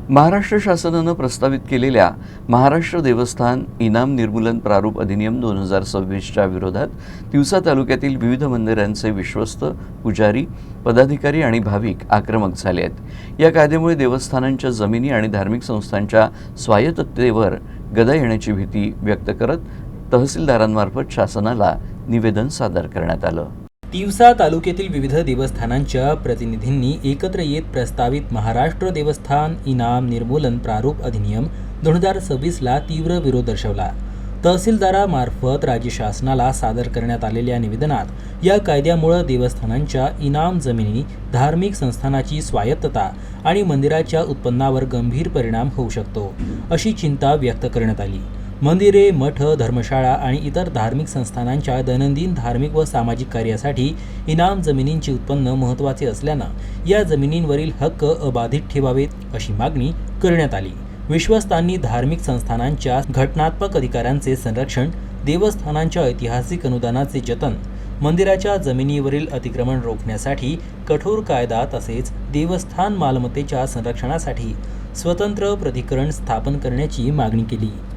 महाराष्ट्र शासनानं प्रस्तावित केलेल्या महाराष्ट्र देवस्थान इनाम निर्मूलन प्रारूप अधिनियम 2026च्या विरोधात तिवसा तालुक्यातील विविध मंदिरांचे विश्वस्त, पुजारी, पदाधिकारी आणि भाविक आक्रमक झाले आहेत। या कायद्यामुळे देवस्थानांच्या जमिनी आणि धार्मिक संस्थांच्या स्वायत्ततेवर गदा येण्याची भीती व्यक्त करत तहसीलदारांमार्फत शासनाला निवेदन सादर करण्यात आलं। तिवसा तालुक्यातील विविध देवस्थानांच्या प्रतिनिधींनी एकत्र येत प्रस्तावित महाराष्ट्र देवस्थान इनाम निर्मूलन प्रारूप अधिनियम 2026ला तीव्र विरोध दर्शवला। तहसीलदारामार्फत राज्य शासनाला सादर करण्यात आलेल्या निवेदनात या कायद्यामुळे देवस्थानांच्या इनाम जमिनी, धार्मिक संस्थानाची स्वायत्तता आणि मंदिराच्या उत्पन्नावर गंभीर परिणाम होऊ शकतो, अशी चिंता व्यक्त करण्यात आली। मंदिरे, मठ, धर्मशाळा आणि इतर धार्मिक संस्थानांच्या दैनंदिन धार्मिक व सामाजिक कार्यासाठी इनाम जमिनींचे उत्पन्न महत्त्वाचे असल्यानं या जमिनींवरील हक्क अबाधित ठेवावेत, अशी मागणी करण्यात आली। विश्वस्तांनी धार्मिक संस्थानांच्या घटनात्मक अधिकारांचे संरक्षण, देवस्थानांच्या ऐतिहासिक अनुदानाचे जतन, मंदिराच्या जमिनीवरील अतिक्रमण रोखण्यासाठी कठोर कायदा तसेच देवस्थान मालमत्तेच्या संरक्षणासाठी स्वतंत्र प्राधिकरण स्थापन करण्याची मागणी केली।